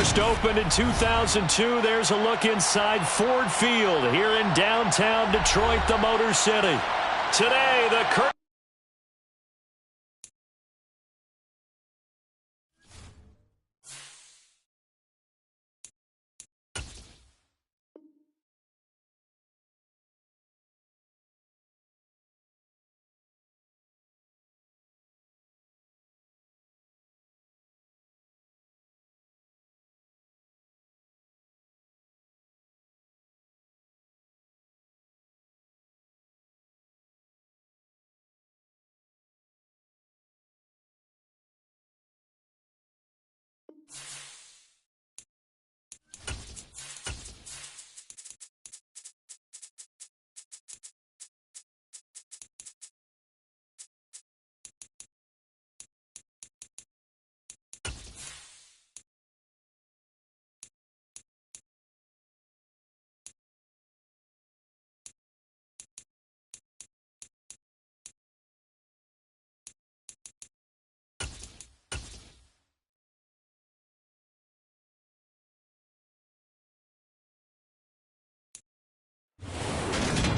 First opened in 2002. There's a look inside Ford Field here in downtown Detroit, the Motor City. Today, the curtain.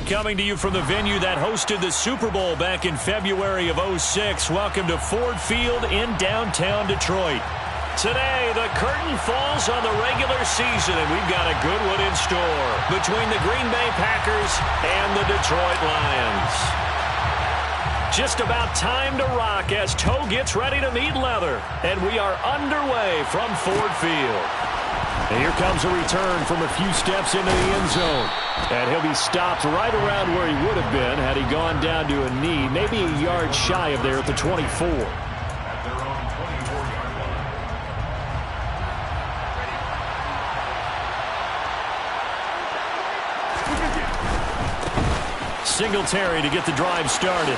Coming to you from the venue that hosted the Super Bowl back in February of '06. Welcome to Ford Field in downtown Detroit. Today, the curtain falls on the regular season, and we've got a good one in store between the Green Bay Packers and the Detroit Lions. Just about time to rock as toe gets ready to meet leather, and we are underway from Ford Field. And here comes a return from a few steps into the end zone. And he'll be stopped right around where he would have been had he gone down to a knee, maybe a yard shy of there at the 24. Singletary to get the drive started.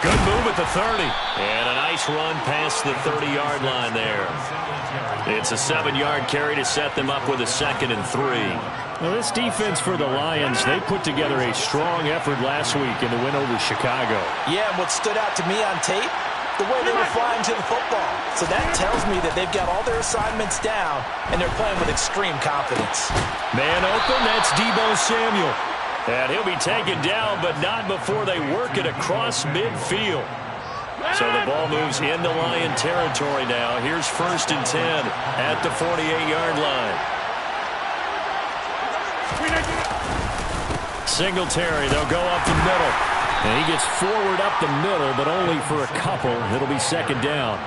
Good move at the 30. And a nice run past the 30-yard line there. It's a 7-yard carry to set them up with a 2nd and 3. Well, this defense for the Lions, they put together a strong effort last week in the win over Chicago. Yeah, and what stood out to me on tape, the way they were flying to the football. So that tells me that they've got all their assignments down, and they're playing with extreme confidence. Man open, that's Deebo Samuel. And he'll be taken down, but not before they work it across midfield. So the ball moves into Lion territory now. Here's 1st and 10 at the 48-yard line. Singletary, they'll go up the middle. And he gets forward up the middle, but only for a couple. It'll be 2nd down.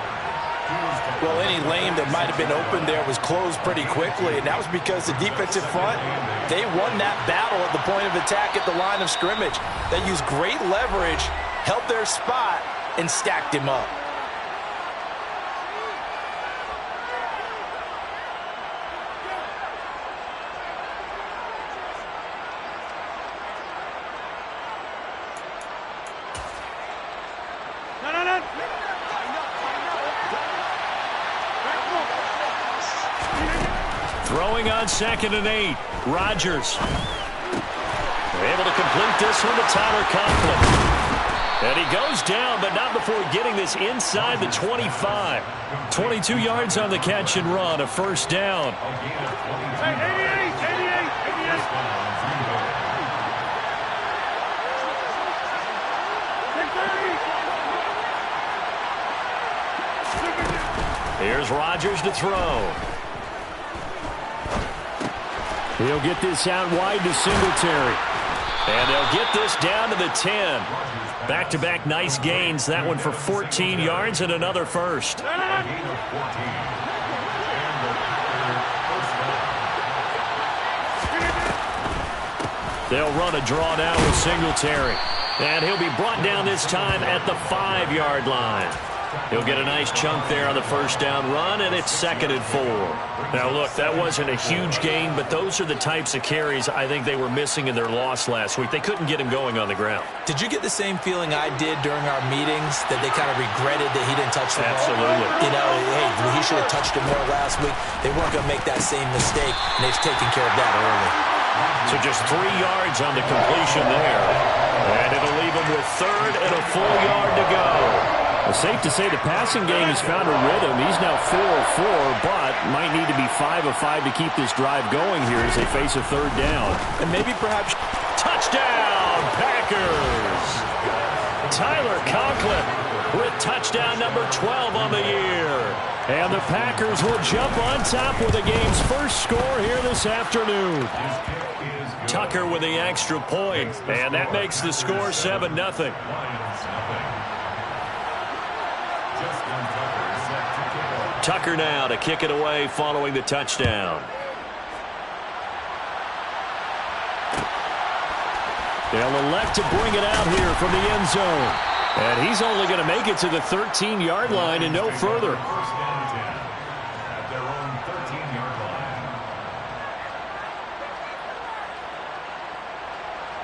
Well, any lane that might have been open there was closed pretty quickly, and that was because the defensive front, they won that battle at the point of attack at the line of scrimmage. They used great leverage, held their spot, and stacked him up. Throwing on 2nd and 8. Rodgers. They're able to complete this one to Tyler Conklin. And he goes down, but not before getting this inside the 25. 22 yards on the catch and run, a 1st down. Here's Rodgers to throw. He'll get this out wide to Singletary. And they'll get this down to the 10. Back-to-back nice gains. That one for 14 yards and another 1st. They'll run a draw now with Singletary. And he'll be brought down this time at the 5-yard line. He'll get a nice chunk there on the 1st down run, and it's 2nd and 4. Now, look, that wasn't a huge gain, but those are the types of carries I think they were missing in their loss last week. They couldn't get him going on the ground. Did you get the same feeling I did during our meetings, that they kind of regretted that he didn't touch the ball? Absolutely. You know, hey, he should have touched it more last week. They weren't going to make that same mistake, and they've taken care of that early. So just 3 yards on the completion there. And it'll leave him with 3rd and a full yard to go. Well, safe to say the passing game has found a rhythm. He's now 4 of 4, but might need to be 5 of 5 to keep this drive going here as they face a third down. And maybe perhaps... Touchdown, Packers! Tyler Conklin with touchdown number 12 on the year. And the Packers will jump on top with the game's first score here this afternoon. Tucker with the extra point, and that makes the score 7-0. Tucker now to kick it away following the touchdown. They'll elect to bring it out here from the end zone. And he's only going to make it to the 13-yard line and no further.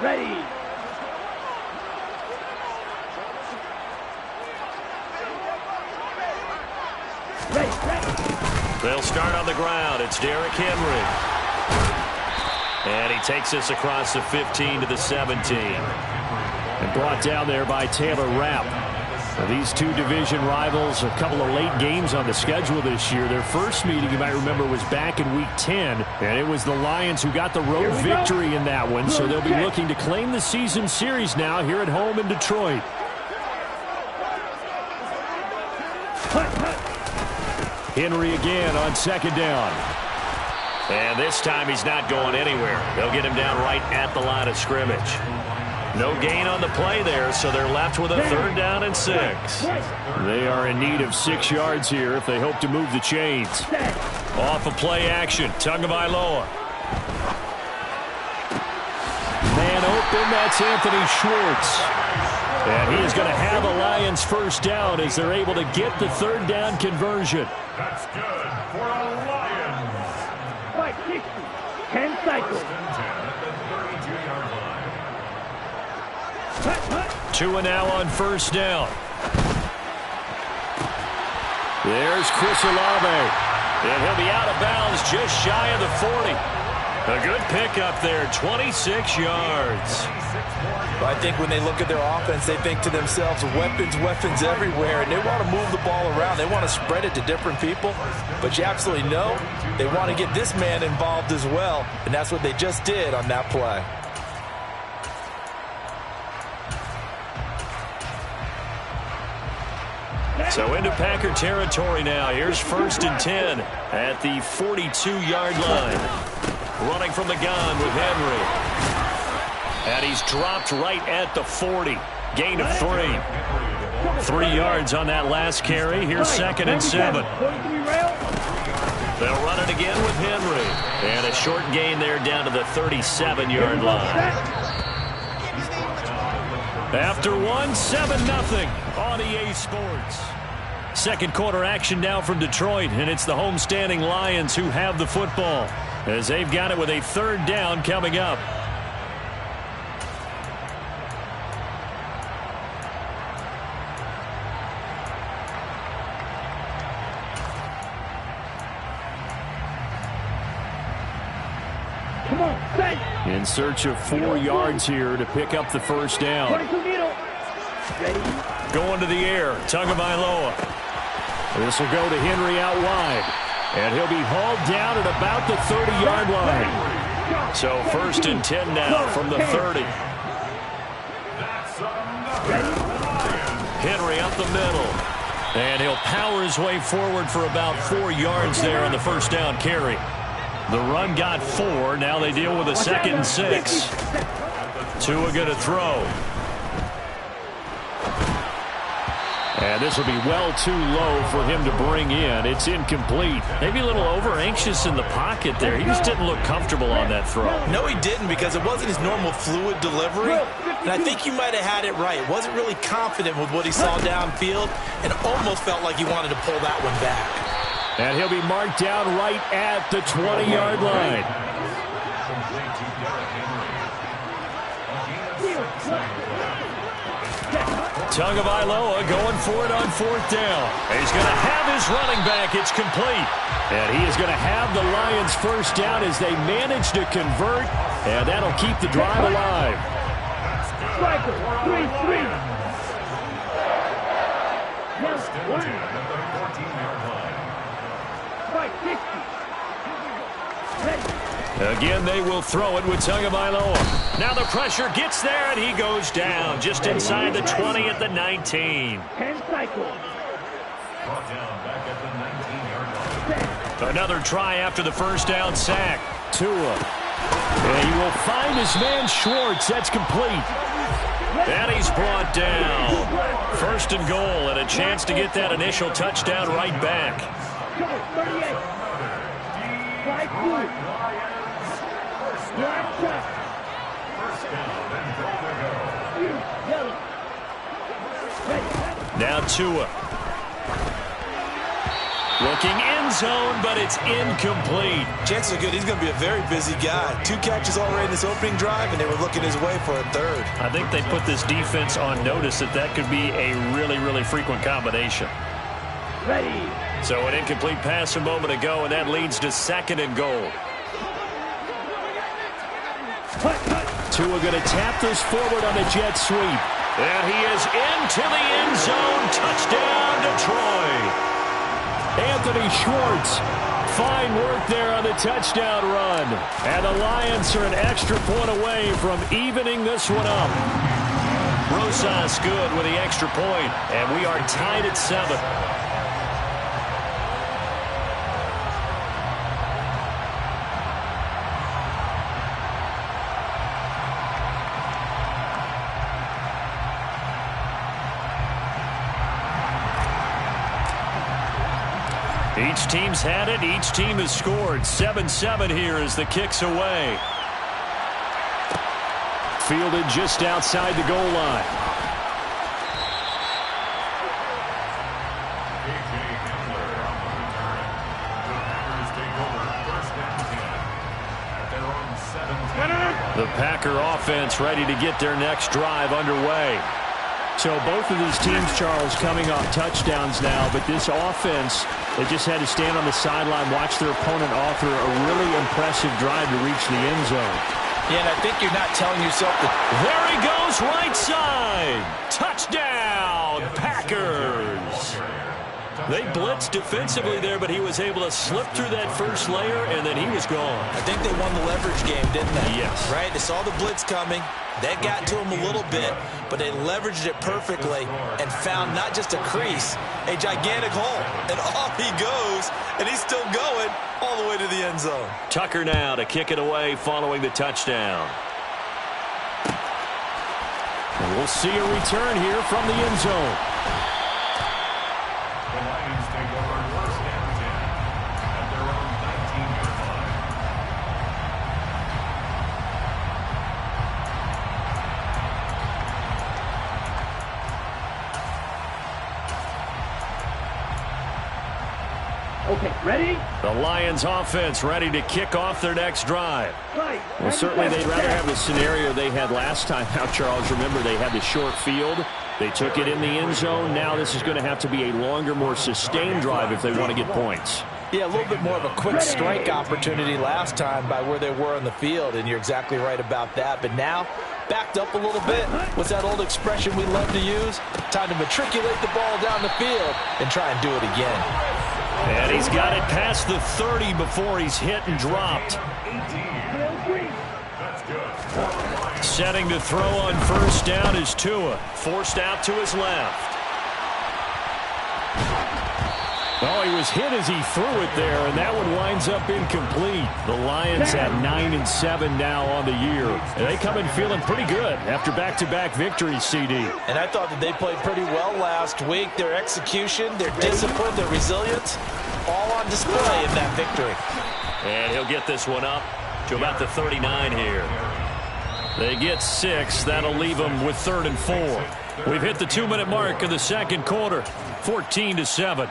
Ready. They'll start on the ground. It's Derrick Henry. And he takes us across the 15 to the 17. And brought down there by Taylor Rapp. Now, these two division rivals, a couple of late games on the schedule this year. Their first meeting, you might remember, was back in Week 10. And it was the Lions who got the road victory in that one. So they'll be looking to claim the season series now here at home in Detroit. Henry again on second down. And this time he's not going anywhere. They'll get him down right at the line of scrimmage. No gain on the play there, so they're left with a third down and 6. They are in need of 6 yards here if they hope to move the chains. Off of play action, Tagovailoa. Man open, that's Anthony Schwartz. And he is going to have a Lions first down as they're able to get the third down conversion. That's good for a Lions. 560, 10 cycles. 2 now on first down. There's Chris Olave. And he'll be out of bounds just shy of the 40. A good pickup there, 26 yards. But I think when they look at their offense, they think to themselves, weapons, weapons everywhere, and they want to move the ball around. They want to spread it to different people. But you absolutely know they want to get this man involved as well, and that's what they just did on that play. So into Packer territory now. Here's 1st and 10 at the 42-yard line. Running from the gun with Henry. And he's dropped right at the 40. Gain of 3. 3 yards on that last carry. Here's 2nd and 7. They'll run it again with Henry. And a short gain there down to the 37-yard line. After 1, 7-0 on EA Sports. Second quarter action now from Detroit, and it's the homestanding Lions who have the football as they've got it with a third down coming up. Come on, set. In search of 4 yards here to pick up the first down. Going to the air, Tagovailoa. This will go to Henry out wide. And he'll be hauled down at about the 30-yard line. So 1st and 10 now from the 30. Henry up the middle. And he'll power his way forward for about 4 yards there on the first down carry. The run got 4. Now they deal with a 2nd and 6. Tua going to throw. And this will be well too low for him to bring in. It's incomplete. Maybe a little over-anxious in the pocket there. He just didn't look comfortable on that throw. No, he didn't, because it wasn't his normal fluid delivery. And I think you might have had it right. Wasn't really confident with what he saw downfield and almost felt like he wanted to pull that one back. And he'll be marked down right at the 20-yard line. Tagovailoa going for it on 4th down. And he's going to have his running back. It's complete. And he is going to have the Lions first down as they manage to convert. And that'll keep the drive alive. Again, they will throw it with Tagovailoa. Now the pressure gets there, and he goes down just inside the 20 at the 19. 10 cycles. Another try after the first down sack. Tua. And he will find his man Schwartz. That's complete. And he's brought down. First and goal, and a chance to get that initial touchdown right back. Now Tua. Looking end zone, but it's incomplete. Chances are good he's going to be a very busy guy. 2 catches already in this opening drive, and they were looking his way for a third. I think they put this defense on notice that could be a really, really frequent combination. Ready. So an incomplete pass a moment ago, and that leads to second and goal. Tua going to tap this forward on the jet sweep. And he is into the end zone. Touchdown, Detroit. Anthony Schwartz. Fine work there on the touchdown run. And the Lions are an extra point away from evening this one up. Rosas good with the extra point, and we are tied at 7. Each team's had it. Each team has scored. 7-7 here as the kick's away. Fielded just outside the goal line. The Packer offense ready to get their next drive underway. So both of these teams, Charles, coming off touchdowns now, but this offense, they just had to stand on the sideline, watch their opponent author a really impressive drive to reach the end zone. Yeah, and I think you're not telling yourself that. There he goes, right side. Touchdown, Packers. They blitzed defensively there, but he was able to slip through that first layer, and then he was gone. I think they won the leverage game, didn't they? Yes. Right? They saw the blitz coming. That got to him a little bit, but they leveraged it perfectly and found not just a crease, a gigantic hole. And off he goes, and he's still going all the way to the end zone. Tucker now to kick it away following the touchdown. And we'll see a return here from the end zone. The Lions take over first and 10 at their own 19-yard line. Okay, ready? The Lions offense ready to kick off their next drive. Well, certainly they'd rather have the scenario they had last time. Now, Charles, remember they had the short field. They took it in the end zone. Now this is going to have to be a longer, more sustained drive if they want to get points. Yeah, a little bit more of a quick strike opportunity last time by where they were on the field, and you're exactly right about that. But now, backed up a little bit. What's that old expression we love to use? Time to matriculate the ball down the field and try and do it again. And he's got it past the 30 before he's hit and dropped. Setting to throw on first down is Tua. Forced out to his left. Oh, he was hit as he threw it there, and that one winds up incomplete. The Lions at 9-7 now on the year. And they come in feeling pretty good after back-to-back victories, CD. And I thought that they played pretty well last week. Their execution, their discipline, their resilience, all on display in that victory. And he'll get this one up to about the 39 here. They get 6. That'll leave them with 3rd and 4. We've hit the 2-minute mark of the second quarter, 14-7.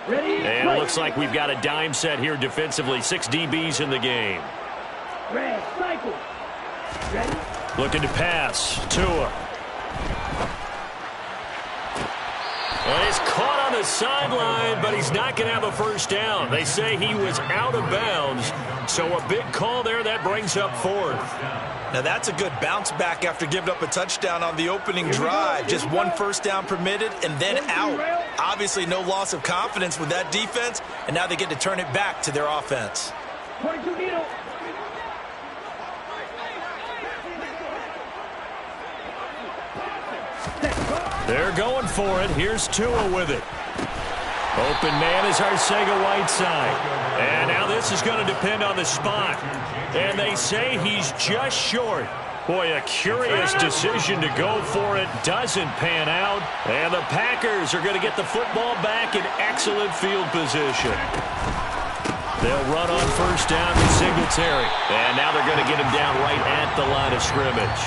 And it looks like we've got a dime set here defensively. 6 DBs in the game. Looking to pass. Tua. And he's caught on the sideline, but he's not going to have a first down. They say he was out of bounds, so a big call there. That brings up fourth. Now that's a good bounce back after giving up a touchdown on the opening drive. Just one first down permitted and then out. Obviously no loss of confidence with that defense, and now they get to turn it back to their offense. They're going for it. Here's Tua with it. Open man is Arcega-Whiteside. And now this is going to depend on the spot. And they say he's just short. Boy, a curious decision to go for it. Doesn't pan out. And the Packers are going to get the football back in excellent field position. They'll run on first down with Singletary. And now they're going to get him down right at the line of scrimmage.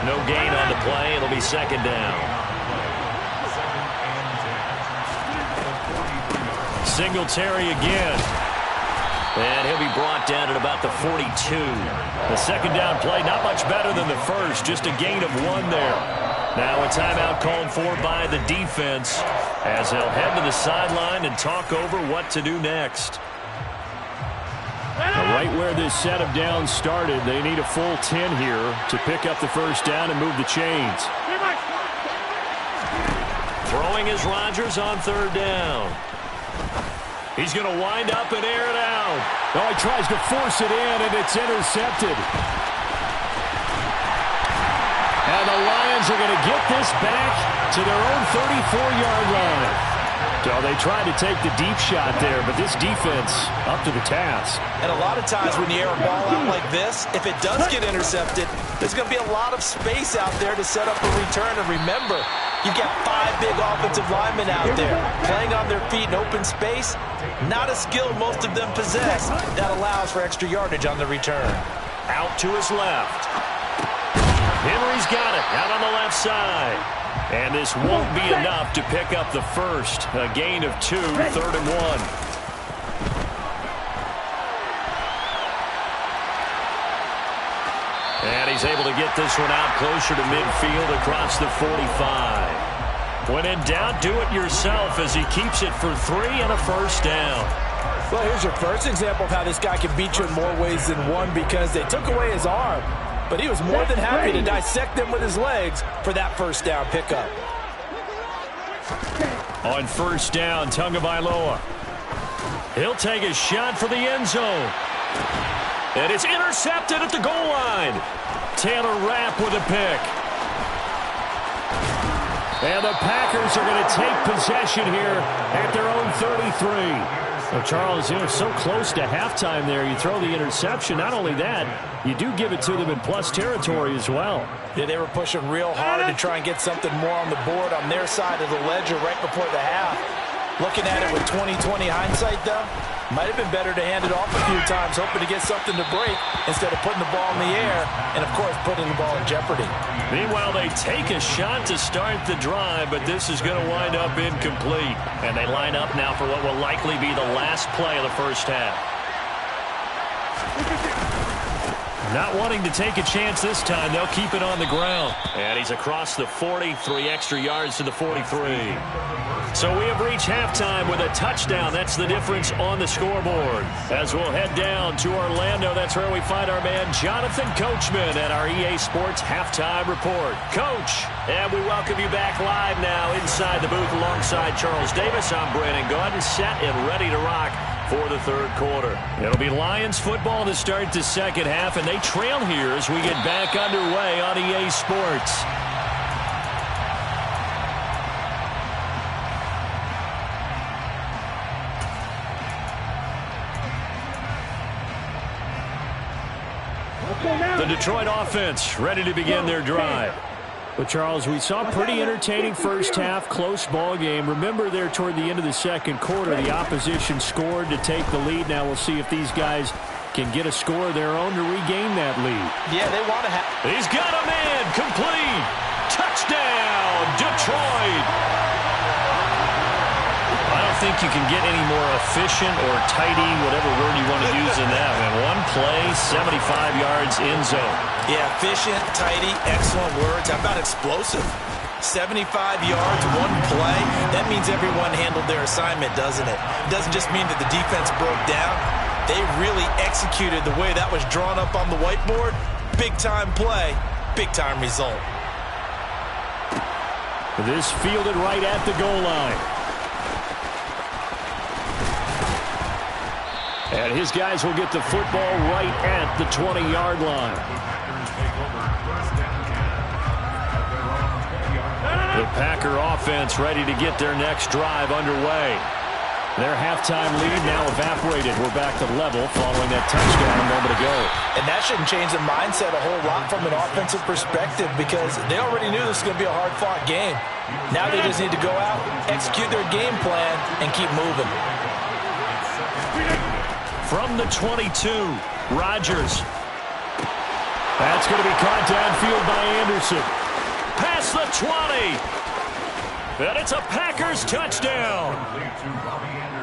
No gain on the play. It'll be second down. Singletary again. And he'll be brought down at about the 42. The second down play, not much better than the first. Just a gain of 1 there. Now a timeout called for by the defense as they'll head to the sideline and talk over what to do next. Now, right where this set of downs started, they need a full 10 here to pick up the first down and move the chains. Throwing is Rodgers on third down. He's going to wind up and air it out. Oh, he tries to force it in, and it's intercepted. And the Lions are going to get this back to their own 34-yard line. So they tried to take the deep shot there, but this defense up to the task. And a lot of times when you air a ball out like this, if it does get intercepted, there's going to be a lot of space out there to set up a return. And remember, you've got 5 big offensive linemen out there playing on their feet in open space. Not a skill most of them possess. That allows for extra yardage on the return. Out to his left. Henry's got it out on the left side. And this won't be enough to pick up the first. A gain of 2, third and 1. And he's able to get this one out closer to midfield across the 45. When in doubt, do it yourself as he keeps it for 3 and a first down. Well, here's your first example of how this guy can beat you in more ways than one because they took away his arm. But he was more than happy to dissect them with his legs for that first down pickup. On first down, Tagovailoa. He'll take a shot for the end zone. And it's intercepted at the goal line. Taylor Rapp with a pick. And the Packers are going to take possession here at their own 33. Well, Charles, so close to halftime there. You throw the interception. Not only that, you do give it to them in plus territory as well. Yeah, they were pushing real hard to try and get something more on the board on their side of the ledger right before the half. Looking at it with 20/20 hindsight, though, might have been better to hand it off a few times, hoping to get something to break instead of putting the ball in the air and, of course, putting the ball in jeopardy. Meanwhile, they take a shot to start the drive, but this is going to wind up incomplete. And they line up now for what will likely be the last play of the first half. Not wanting to take a chance this time, they'll keep it on the ground. And he's across the 40, 3 extra yards to the 43. So we have reached halftime with a touchdown. That's the difference on the scoreboard. As we'll head down to Orlando, that's where we find our man Jonathan Coachman at our EA Sports Halftime Report. Coach, and we welcome you back live now inside the booth alongside Charles Davis. I'm Brandon Gaudin, set and ready to rock for the third quarter. It'll be Lions football to start the second half, and they trail here as we get back underway on EA Sports. The Detroit offense ready to begin their drive. But, Charles, we saw a pretty entertaining first half, close ball game. Remember there toward the end of the second quarter, the opposition scored to take the lead. Now we'll see if these guys can get a score of their own to regain that lead. Yeah, they want to have. He's got a man, complete. Touchdown, Detroit. I don't think you can get any more efficient or tidy, whatever word you want to use in that. Man, one play, 75 yards in zone. Yeah, efficient, tidy, excellent words. How about explosive? 75 yards, one play. That means everyone handled their assignment, doesn't it? It doesn't just mean that the defense broke down. They really executed the way that was drawn up on the whiteboard. Big-time play, big-time result. This fielded right at the goal line. And his guys will get the football right at the 20-yard line. The Packer offense ready to get their next drive underway. Their halftime lead now evaporated. We're back to level following that touchdown a moment ago. And that shouldn't change the mindset a whole lot from an offensive perspective because they already knew this was going to be a hard-fought game. Now they just need to go out, execute their game plan, and keep moving. From the 22, Rodgers. That's going to be caught downfield by Anderson. Past the 20. And it's a Packers touchdown.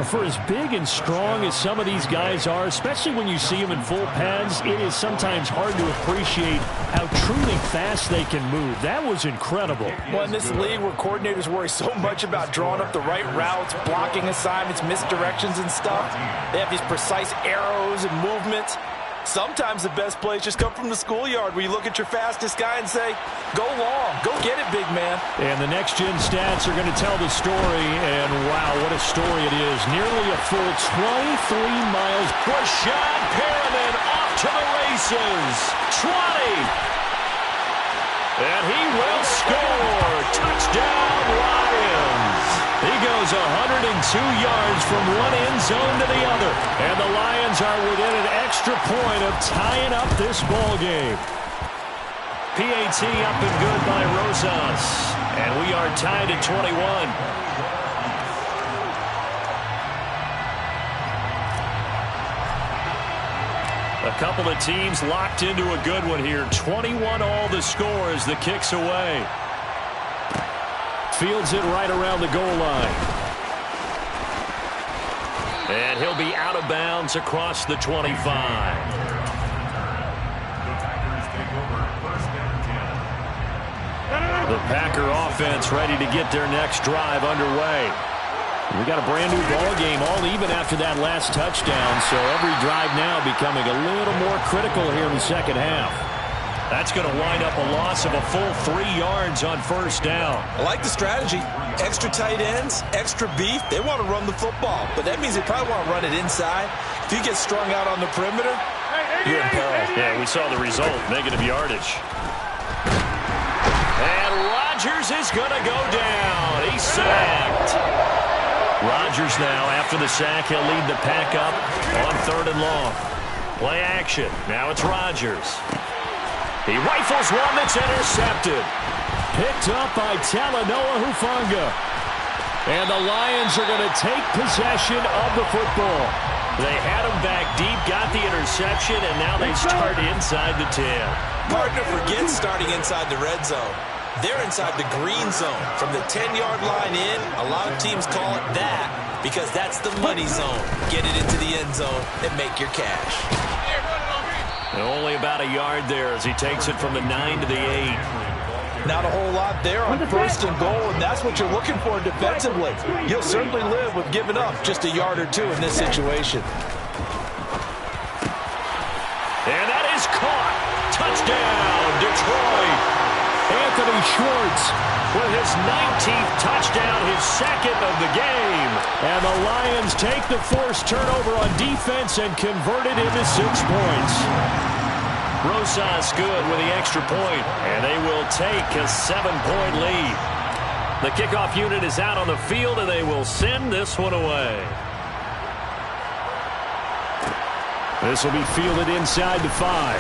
For as big and strong as some of these guys are, especially when you see them in full pads, it is sometimes hard to appreciate how truly fast they can move. That was incredible. Well, in this league where coordinators worry so much about drawing up the right routes, blocking assignments, misdirections and stuff, they have these precise arrows and movements. Sometimes the best plays just come from the schoolyard where you look at your fastest guy and say, go long, go get it, big man. And the next-gen stats are going to tell the story, and wow, what a story it is. Nearly a full 23 miles. Rashad Perriman off to the races. 20. And he will score. Touchdown, Lions. He goes 102 yards from one end zone to the other. And the Lions are within an extra point of tying up this ball game. PAT up and good by Rosas. And we are tied at 21. A couple of teams locked into a good one here. 21 all the score as the kick's away. Fields it right around the goal line. And he'll be out of bounds across the 25. The Packer offense ready to get their next drive underway. We got a brand new ball game, all even after that last touchdown, so every drive now becoming a little more critical here in the second half. That's going to wind up a loss of a full 3 yards on first down. I like the strategy. Extra tight ends, extra beef. They want to run the football, but that means they probably want to run it inside. If you get strung out on the perimeter, you're in peril. Yeah, we saw the result, negative yardage. And Rodgers is going to go down. He's sacked. Rodgers now, after the sack, he'll lead the pack up on 3rd and long. Play action. Now it's Rodgers. He rifles one that's intercepted. Picked up by Talanoa Hufanga. And the Lions are going to take possession of the football. They had him back deep, got the interception, and now they start inside the 10. Partner forgets starting inside the red zone. They're inside the green zone. From the 10-yard line in, a lot of teams call it that because that's the money zone. Get it into the end zone and make your cash. And only about a yard there as he takes it from the 9 to the 8. Not a whole lot there on 1st and goal, and that's what you're looking for defensively. You'll certainly live with giving up just a yard or two in this situation. And that is caught. Touchdown, Detroit. Anthony Schwartz with his 19th touchdown, his second of the game. And the Lions take the forced turnover on defense and convert it into 6 points. Rosas good with the extra point, and they will take a 7-point lead. The kickoff unit is out on the field, and they will send this one away. This will be fielded inside the 5.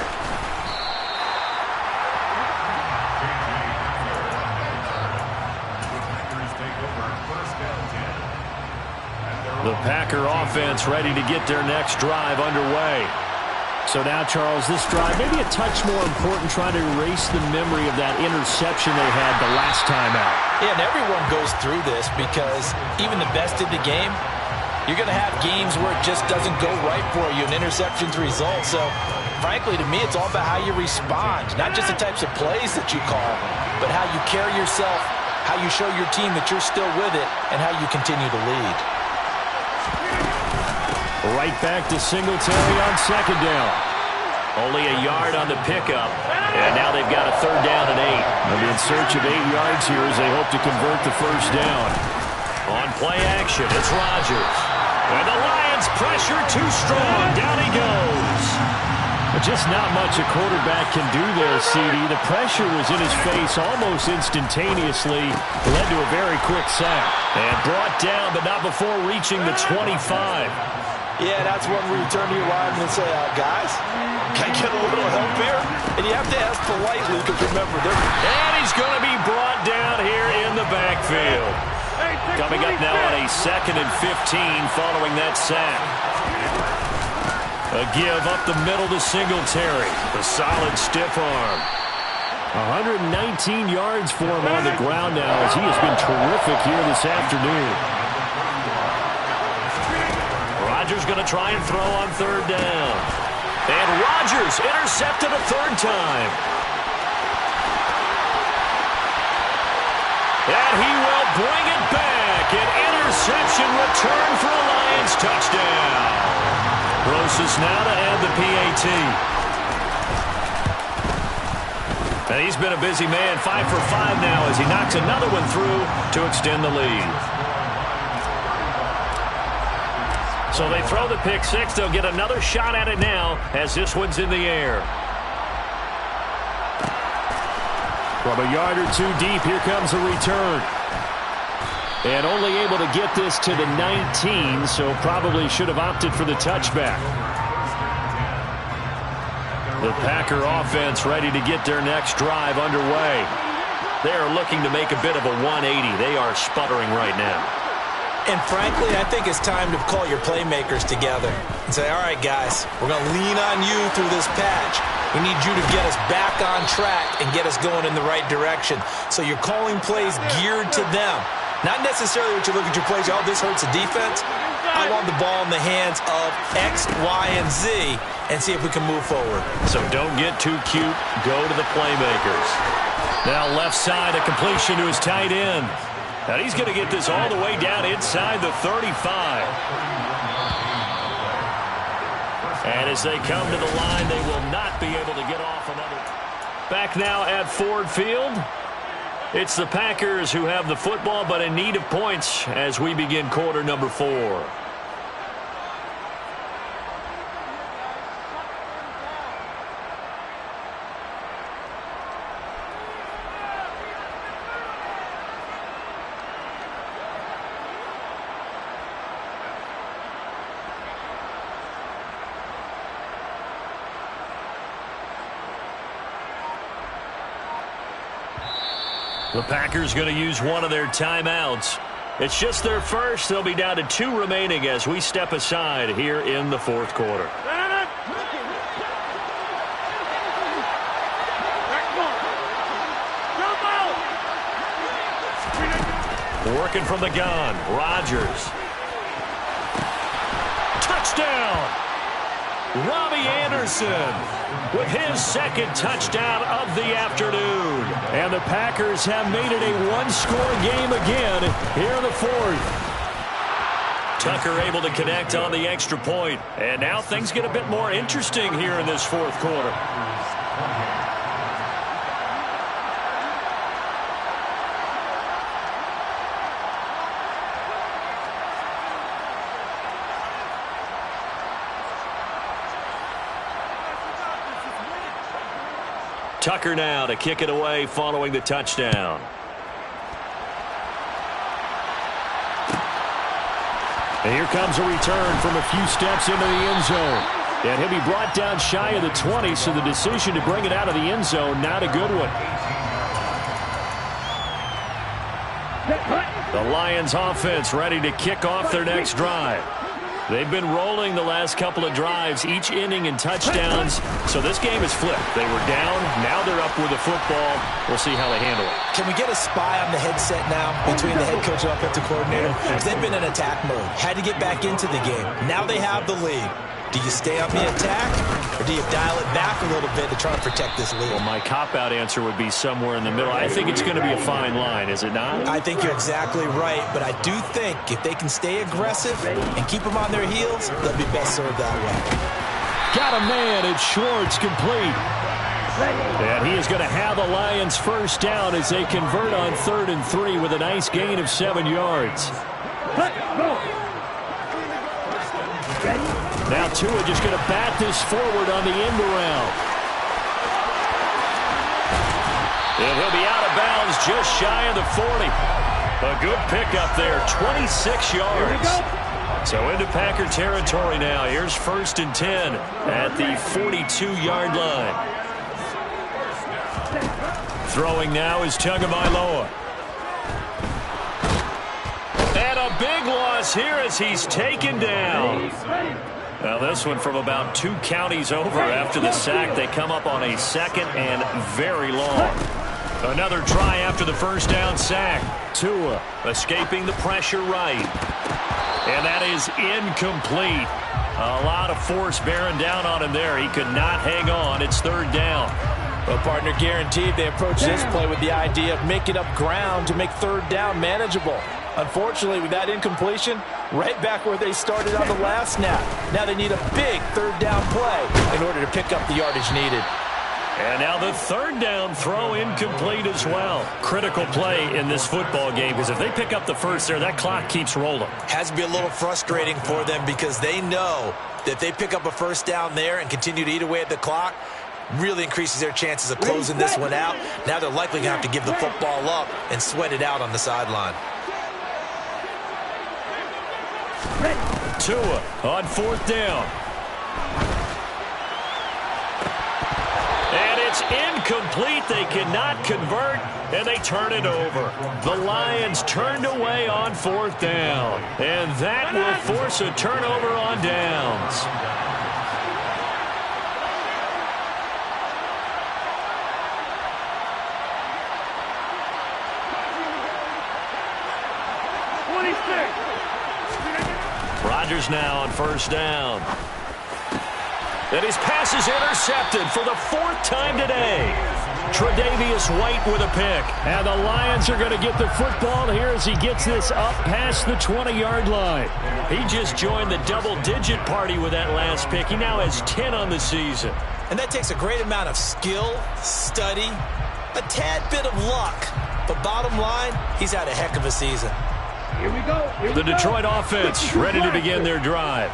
The Packer offense ready to get their next drive underway. So now, Charles, this drive maybe a touch more important, trying to erase the memory of that interception they had the last time out. Yeah, and everyone goes through this because even the best in the game, you're going to have games where it just doesn't go right for you, an interception's result. So, frankly, to me, it's all about how you respond, not just the types of plays that you call, but how you carry yourself how you show your team that you're still with it, and how you continue to lead. Right back to Singletary on second down. Only a yard on the pickup, and now they've got a third down and 8. They'll be in search of 8 yards here as they hope to convert the first down. On play action, it's Rodgers. And the Lions pressure too strong. Down he goes. But just not much a quarterback can do there, CD. The pressure was in his face almost instantaneously. Led to a very quick sack. And brought down, but not before reaching the 25. Yeah, that's when we turn to your lineman and say, guys, can I get a little help here? And you have to ask politely because, remember, and he's going to be brought down here in the backfield. Coming up now on a 2nd and 15 following that sack. A give up the middle to Singletary. A solid stiff arm. 119 yards for him on the ground now as he has been terrific here this afternoon. Rodgers going to try and throw on third down. And Rodgers intercepted a third time. And he will bring it back. An interception return for a Lions touchdown. Rosas now to add the PAT. And he's been a busy man, 5 for 5 now as he knocks another one through to extend the lead. So they throw the pick six. They'll get another shot at it now as this one's in the air. From a yard or two deep, here comes a return. And only able to get this to the 19, so probably should have opted for the touchback. The Packer offense ready to get their next drive underway. They are looking to make a bit of a 180. They are sputtering right now. And frankly, I think it's time to call your playmakers together and say, all right, guys, we're going to lean on you through this patch. We need you to get us back on track and get us going in the right direction. So you're calling plays geared to them. Not necessarily what you look at your plays, oh, this hurts the defense. I want the ball in the hands of X, Y, and Z and see if we can move forward. So don't get too cute. Go to the playmakers. Now left side, a completion to his tight end. And he's going to get this all the way down inside the 35. And as they come to the line, they will not be able to get off another. Back now at Ford Field. It's the Packers who have the football, but in need of points as we begin quarter number 4. The Packers going to use one of their timeouts. It's just their first. They'll be down to 2 remaining as we step aside here in the fourth quarter. Working from the gun, Rodgers. Touchdown! Robbie Anderson with his second touchdown of the afternoon. And the Packers have made it a one-score game again here in the fourth. Tucker able to connect on the extra point. And now things get a bit more interesting here in this fourth quarter. Tucker now to kick it away following the touchdown. And here comes a return from a few steps into the end zone. And he'll be brought down shy of the 20, so the decision to bring it out of the end zone, not a good one. The Lions offense ready to kick off their next drive. They've been rolling the last couple of drives, each inning in touchdowns, so this game is flipped. They were down, now they're up with the football. We'll see how they handle it. Can we get a spy on the headset now between the head coach and offensive coordinator? Because they've been in attack mode, had to get back into the game. Now they have the lead. Do you stay on the attack, or Or do you dial it back a little bit to try to protect this lead? Well, my cop-out answer would be somewhere in the middle. I think it's going to be a fine line, is it not? I think you're exactly right, but I do think if they can stay aggressive and keep them on their heels, they'll be best served that way. Got a man, and Schwartz complete. And he is going to have the Lions first down as they convert on 3rd and 3 with a nice gain of 7 yards. Now Tua just going to bat this forward on the end around. And he'll be out of bounds just shy of the 40. A good pickup there, 26 yards. So into Packer territory now. Here's 1st and 10 at the 42-yard line. Throwing now is Tagovailoa. And a big loss here as he's taken down. Now this one from about 2 counties over after the sack. They come up on a 2nd and very long. Another try after the first down sack. Tua escaping the pressure right. And that is incomplete. A lot of force bearing down on him there. He could not hang on. It's 3rd down. Well, partner, guaranteed they approach this play with the idea of making up ground to make 3rd down manageable. Unfortunately, with that incompletion, right back where they started on the last snap. Now they need a big 3rd down play in order to pick up the yardage needed. And now the 3rd down throw incomplete as well. Critical play in this football game because if they pick up the first there, that clock keeps rolling. Has to be a little frustrating for them because they know that if they pick up a first down there and continue to eat away at the clock, really increases their chances of closing this one out. Now they're likely going to have to give the football up and sweat it out on the sideline. Tua on 4th down. And it's incomplete. They cannot convert, and they turn it over. The Lions turned away on 4th down, and that will force a turnover on downs. Rodgers now on 1st down. And his pass is intercepted for the 4th time today. Tre'Davious White with a pick. And the Lions are going to get the football here as he gets this up past the 20-yard line. He just joined the double-digit party with that last pick. He now has 10 on the season. And that takes a great amount of skill, study, a tad bit of luck. But bottom line, he's had a heck of a season. Here we go. The Detroit offense ready to begin their drive.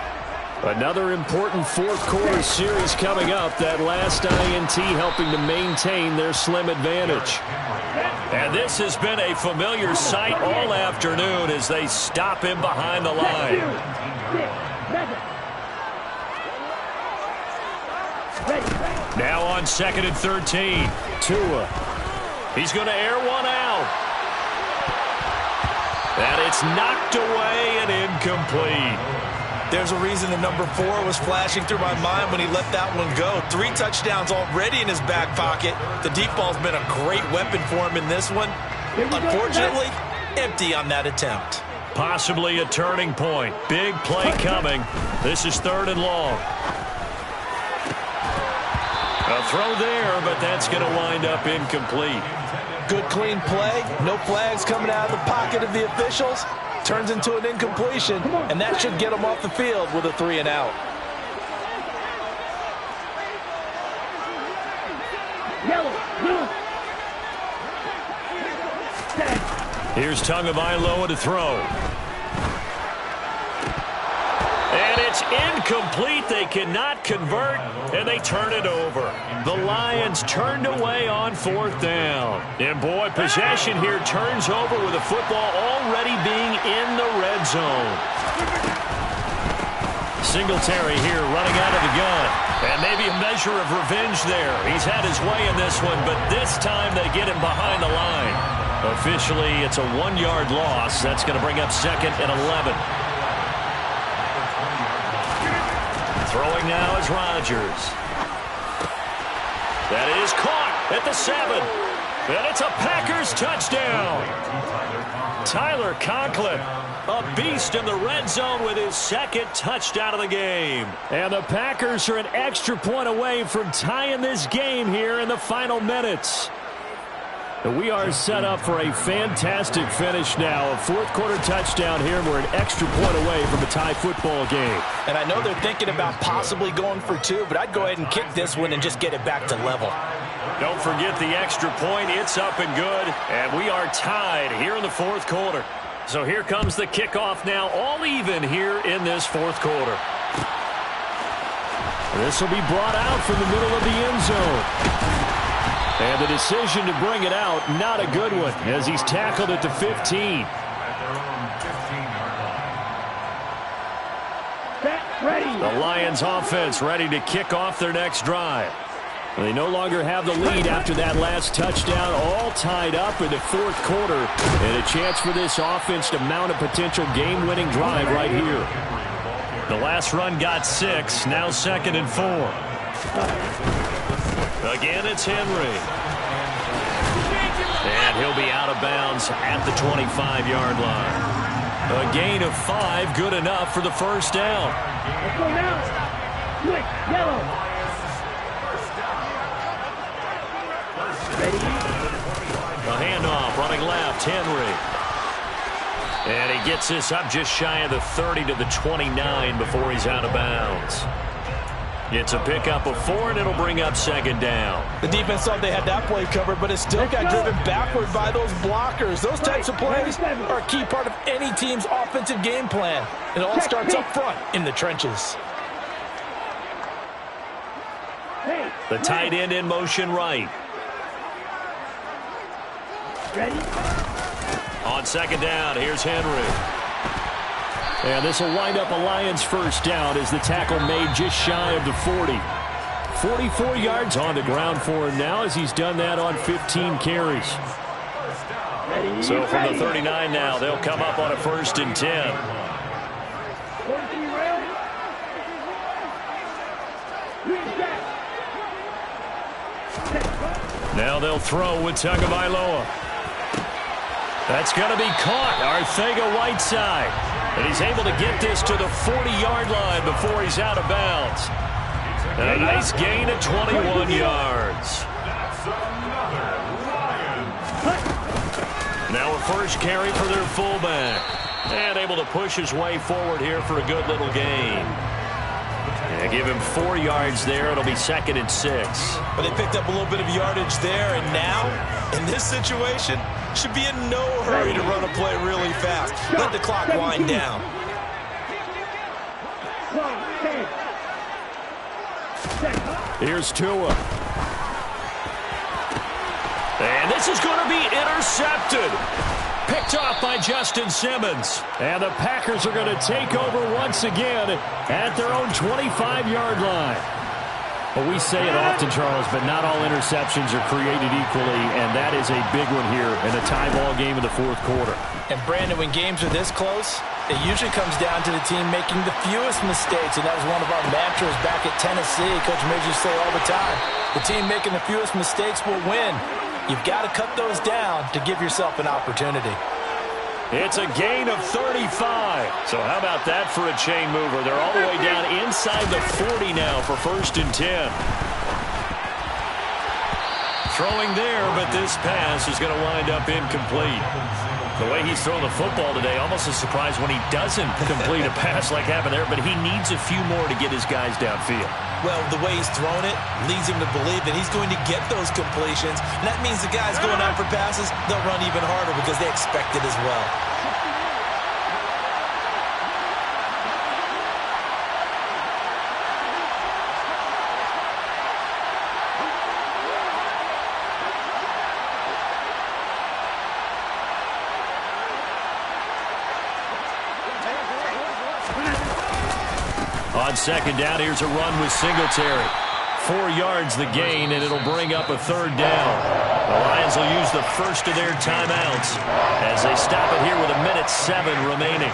Another important 4th quarter series coming up. That last INT helping to maintain their slim advantage. And this has been a familiar sight all afternoon as they stop him behind the line. Now on 2nd and 13. Tua. He's going to air one out. And it's knocked away and incomplete. There's a reason the number 4 was flashing through my mind when he let that one go. 3 touchdowns already in his back pocket. The deep ball's been a great weapon for him in this one. Unfortunately, empty on that attempt. Possibly a turning point. Big play coming. This is 3rd and long. A throw there, but that's going to wind up incomplete. Good clean play. No flags coming out of the pocket of the officials. Turns into an incompletion, and that should get him off the field with a 3 and out. Here's Tagovailoa to throw. And it's incomplete. They cannot convert, and they turn it over. The Lions turned away on 4th down. And, boy, possession here turns over with the football already being in the red zone. Singletary here running out of the gun. And maybe a measure of revenge there. He's had his way in this one, but this time they get him behind the line. Officially, it's a 1-yard loss. That's going to bring up 2nd and 11. Throwing now is Rodgers. That is caught at the 7. And it's a Packers touchdown. Tyler Conklin, a beast in the red zone with his second touchdown of the game. And the Packers are an extra point away from tying this game here in the final minutes. We are set up for a fantastic finish now. A fourth-quarter touchdown here, and we're an extra point away from a tie football game. And I know they're thinking about possibly going for two, but I'd go ahead and kick this one and just get it back to level. Don't forget the extra point. It's up and good, and we are tied here in the fourth quarter. So here comes the kickoff now, all even here in this fourth quarter. This will be brought out from the middle of the end zone. And the decision to bring it out, not a good one, as he's tackled at the 15. The Lions offense ready to kick off their next drive. They no longer have the lead after that last touchdown, all tied up in the fourth quarter. And a chance for this offense to mount a potential game-winning drive right here. The last run got 6, now 2nd and 4. Again, it's Henry. And he'll be out of bounds at the 25-yard line. A gain of 5, good enough for the first down. Let's go now. Quick, yellow. Ready? A handoff, running left, Henry. And he gets this up just shy of the 30 to the 29 before he's out of bounds. It's a pickup of 4, and it'll bring up 2nd down. The defense thought they had that play covered, but it still got driven backward by those blockers. Those types of plays are a key part of any team's offensive game plan. It all starts up front in the trenches. The tight end in motion right. Ready? On 2nd down, here's Henry. And this will wind up a Lions first down as the tackle made just shy of the 40. 44 yards on the ground for him now as he's done that on 15 carries. So from the 39 now, they'll come up on a 1st and 10. Now they'll throw with Tagovailoa. That's going to be caught. Arcega-Whiteside. And he's able to get this to the 40-yard line before he's out of bounds. And a nice gain of 21 yards. Now a first carry for their fullback. And able to push his way forward here for a good little gain. And give him 4 yards there. It'll be 2nd and 6. But they picked up a little bit of yardage there. And now, in this situation, should be in no hurry to run a play really fast. Let the clock wind down. Here's Tua. And this is going to be intercepted. Picked off by Justin Simmons. And the Packers are going to take over once again at their own 25-yard line. Well, we say it often, Charles, but not all interceptions are created equally, and that is a big one here in a tie ball game in the fourth quarter. And, Brandon, when games are this close, it usually comes down to the team making the fewest mistakes, and that was one of our mantras back at Tennessee. Coach Midge used to say all the time, the team making the fewest mistakes will win. You've got to cut those down to give yourself an opportunity. It's a gain of 35. So how about that for a chain mover? They're all the way down inside the 40 now for 1st and 10. Throwing there, but this pass is going to wind up incomplete. The way he's throwing the football today, almost a surprise when he doesn't complete a pass like happened there, but he needs a few more to get his guys downfield. Well, the way he's thrown it leads him to believe that he's going to get those completions. And that means the guys going out for passes, they'll run even harder because they expect it as well. On 2nd down, here's a run with Singletary. 4 yards the gain, and it'll bring up a 3rd down. The Lions will use the first of their timeouts as they stop it here with 1:07 remaining.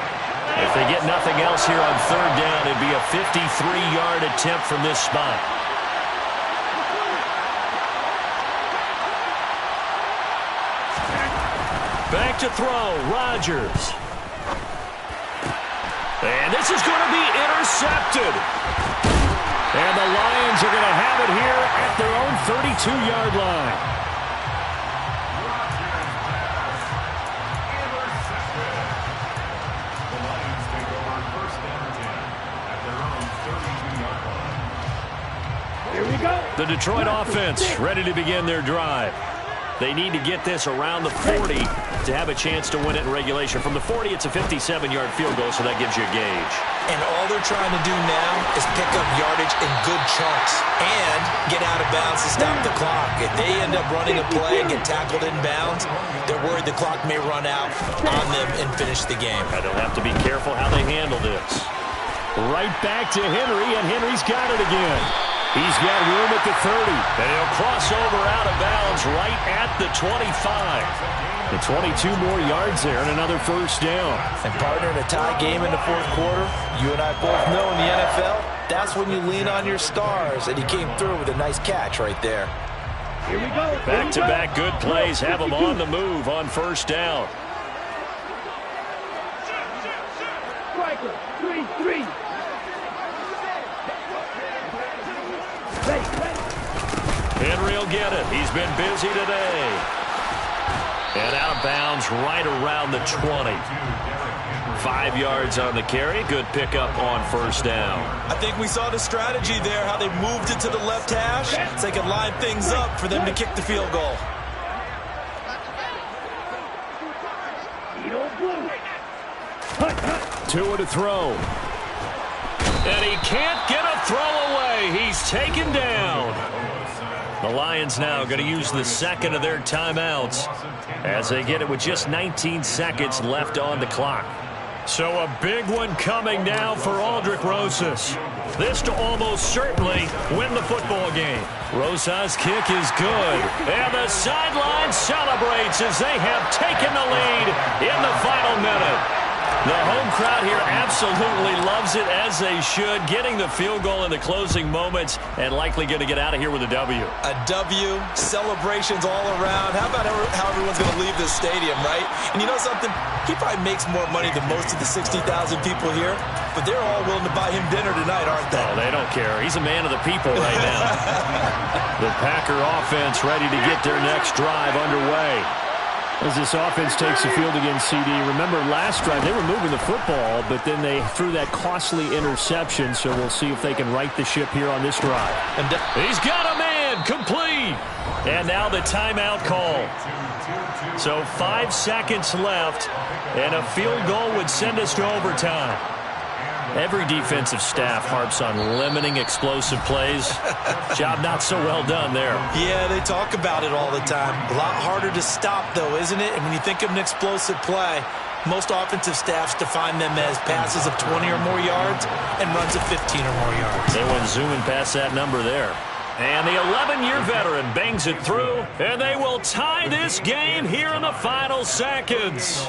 If they get nothing else here on 3rd down, it'd be a 53-yard attempt from this spot. Back to throw, Rodgers. And this is going to be intercepted. And the Lions are going to have it here at their own 32-yard line. Here we go. The Detroit offense ready to begin their drive. They need to get this around the 40 to have a chance to win it in regulation. From the 40, it's a 57-yard field goal, so that gives you a gauge. And all they're trying to do now is pick up yardage in good chunks and get out of bounds to stop the clock. If they end up running a play and get tackled in bounds, they're worried the clock may run out on them and finish the game. And they'll have to be careful how they handle this. Right back to Henry, and Henry's got it again. He's got room at the 30. And he'll cross over out of bounds right at the 25. And 22 more yards there and another first down. And partner, in a tie game in the fourth quarter, you and I both know in the NFL, that's when you lean on your stars. And he came through with a nice catch right there. Here we go. Back-to-back good plays have them on the move on first down. Striker, 3-3. Henry will get it. He's been busy today. And out of bounds right around the 20. 5 yards on the carry. Good pickup on first down. I think we saw the strategy there, how they moved it to the left hash so they could line things up for them to kick the field goal. Tua to throw. And he can't get a throw away. He's taken down. The Lions now going to use the second of their timeouts as they get it with just 19 seconds left on the clock. So a big one coming now for Aldrick Rosas. This to almost certainly win the football game. Rosas' kick is good. And the sideline celebrates as they have taken the lead in the final minute. The home crowd here absolutely loves it, as they should, getting the field goal in the closing moments and likely going to get out of here with a W. A W, celebrations all around. How about how everyone's going to leave this stadium, right? And you know something? He probably makes more money than most of the 60,000 people here, but they're all willing to buy him dinner tonight, aren't they? Oh, they don't care. He's a man of the people right now. The Packer offense ready to get their next drive underway. As this offense takes the field against CD, remember last drive they were moving the football, but then they threw that costly interception, so we'll see if they can right the ship here on this drive. And he's got a man, complete. And now the timeout call. So 5 seconds left, and a field goal would send us to overtime. Every defensive staff harps on limiting explosive plays. Job not so well done there. Yeah, they talk about it all the time. A lot harder to stop, though, isn't it? And when you think of an explosive play, most offensive staffs define them as passes of 20 or more yards and runs of 15 or more yards. They went zooming past that number there. And the 11-year veteran bangs it through, and they will tie this game here in the final seconds.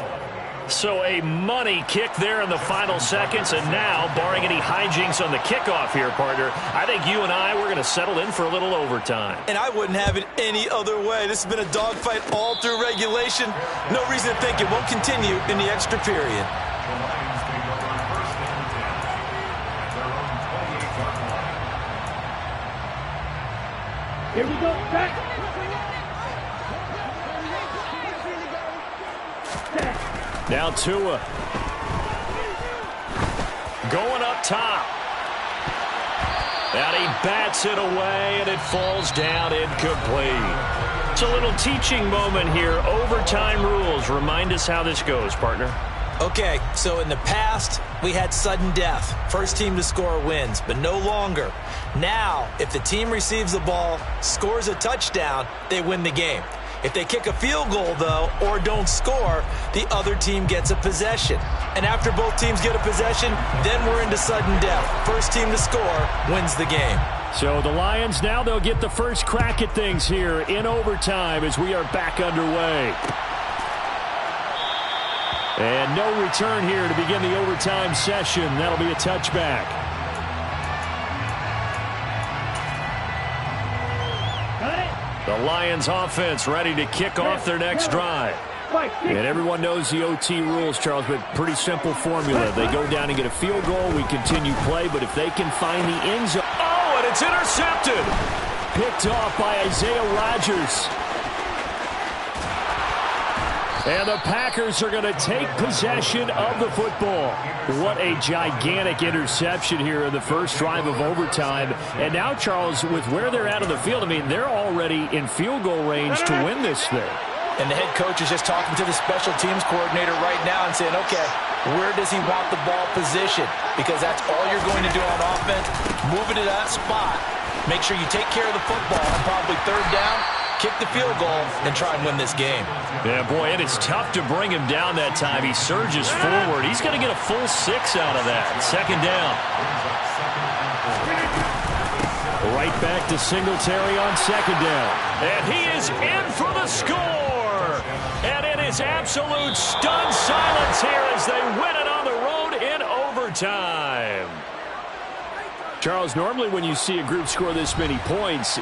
So a money kick there in the final seconds, and now, barring any hijinks on the kickoff here, partner, I think you and I, we're going to settle in for a little overtime. And I wouldn't have it any other way. This has been a dogfight all through regulation. No reason to think it won't continue in the extra period. Here we go. Back. Now Tua. Going up top. And he bats it away, and it falls down incomplete. It's a little teaching moment here. Overtime rules. Remind us how this goes, partner. Okay, so in the past, we had sudden death. First team to score wins, but no longer. Now, if the team receives the ball, scores a touchdown, they win the game. If they kick a field goal, though, or don't score, the other team gets a possession. And after both teams get a possession, then we're into sudden death. First team to score wins the game. So the Lions now, they'll get the first crack at things here in overtime as we are back underway. And no return here to begin the overtime session. That'll be a touchback. The Lions offense ready to kick off their next drive. And everyone knows the OT rules, Charles, but pretty simple formula. They go down and get a field goal. We continue play, but if they can find the end zone. Oh, and it's intercepted. Picked off by Isaiah Rodgers. And the Packers are going to take possession of the football. What a gigantic interception here in the first drive of overtime. And now, Charles, with where they're at on the field, I mean, they're already in field goal range to win this thing. And the head coach is just talking to the special teams coordinator right now and saying, okay, where does he want the ball positioned? Because that's all you're going to do on offense. Move it to that spot. Make sure you take care of the football and probably third down, kick the field goal, and try and win this game. Yeah, boy, and it's tough to bring him down that time. He surges forward. He's going to get a full 6 out of that. Second down. Right back to Singletary on second down. And he is in for the score. And it is absolute stunned silence here as they win it on the road in overtime. Charles, normally when you see a group score this many points,